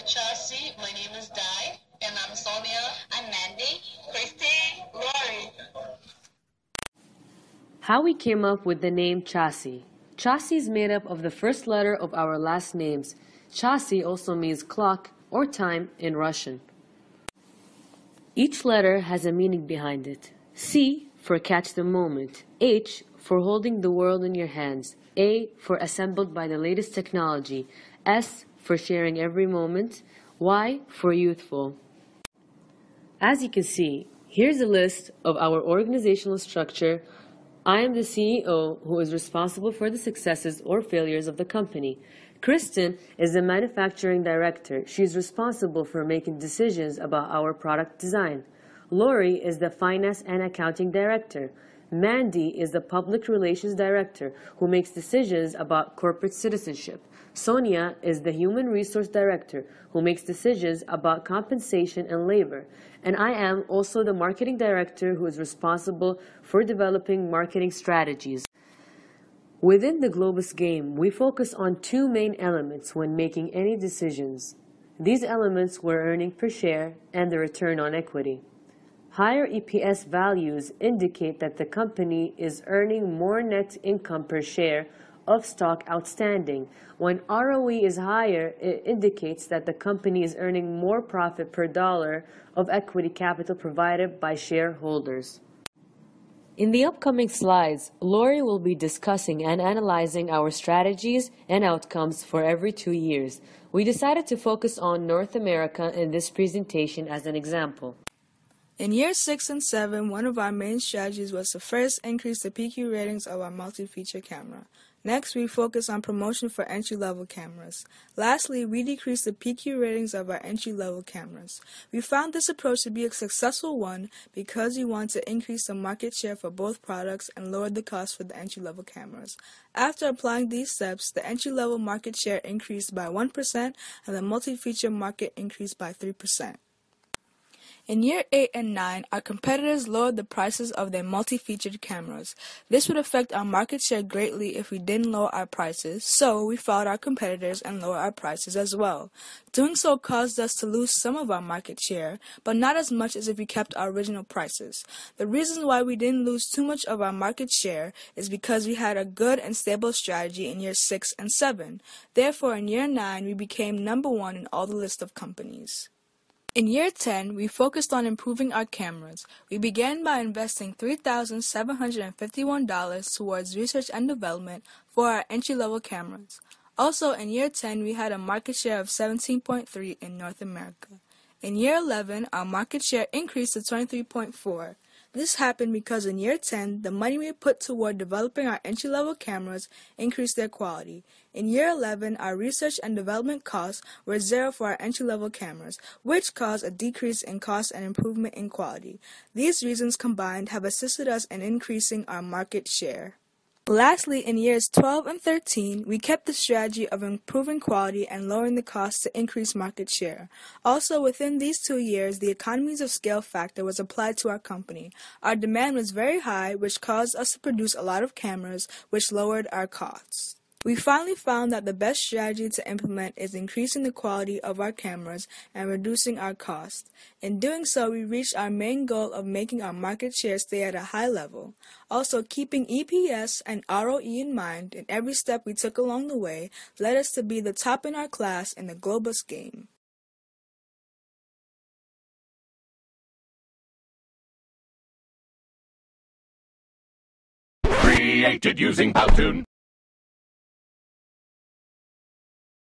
Chelsea. My name is Di. And I'm Sonia. I'm Mandy. Christine. Lori. How we came up with the name Chassis. Chassis is made up of the first letter of our last names. Chassis also means clock or time in Russian. Each letter has a meaning behind it. C for catch the moment. H for holding the world in your hands. A for assembled by the latest technology. S for sharing every moment. Y for youthful. As you can see, here's a list of our organizational structure. I am the CEO who is responsible for the successes or failures of the company. Kristen is the manufacturing director. She is responsible for making decisions about our product design. Lori is the finance and accounting director. Mandy is the public relations director who makes decisions about corporate citizenship. Sonia is the human resource director who makes decisions about compensation and labor. And I am also the marketing director who is responsible for developing marketing strategies. Within the Globus game, we focus on two main elements when making any decisions. These elements were earning per share and the return on equity. Higher EPS values indicate that the company is earning more net income per share of stock outstanding. When ROE is higher, it indicates that the company is earning more profit per dollar of equity capital provided by shareholders. In the upcoming slides, Lori will be discussing and analyzing our strategies and outcomes for every 2 years. We decided to focus on North America in this presentation as an example. In years 6 and 7, one of our main strategies was to first increase the PQ ratings of our multi-feature camera. Next, we focused on promotion for entry-level cameras. Lastly, we decreased the PQ ratings of our entry-level cameras. We found this approach to be a successful one because we want to increase the market share for both products and lower the cost for the entry-level cameras. After applying these steps, the entry-level market share increased by 1% and the multi-feature market increased by 3%. In year 8 and 9, our competitors lowered the prices of their multi-featured cameras. This would affect our market share greatly if we didn't lower our prices, so we followed our competitors and lowered our prices as well. Doing so caused us to lose some of our market share, but not as much as if we kept our original prices. The reason why we didn't lose too much of our market share is because we had a good and stable strategy in year 6 and 7. Therefore, in year 9, we became number 1 in all the list of companies. In year 10, we focused on improving our cameras. We began by investing $3,751 towards research and development for our entry-level cameras. Also, in year 10, we had a market share of 17.3 in North America. In year 11, our market share increased to 23.4. This happened because in year 10, the money we put toward developing our entry-level cameras increased their quality. In year 11, our research and development costs were zero for our entry-level cameras, which caused a decrease in cost and improvement in quality. These reasons combined have assisted us in increasing our market share. Lastly, in years 12 and 13, we kept the strategy of improving quality and lowering the cost to increase market share. Also, within these 2 years, the economies of scale factor was applied to our company. Our demand was very high, which caused us to produce a lot of cameras, which lowered our costs. We finally found that the best strategy to implement is increasing the quality of our cameras and reducing our cost. In doing so, we reached our main goal of making our market share stay at a high level. Also, keeping EPS and ROE in mind in every step we took along the way led us to be the top in our class in the Globus game. Created using Powtoon.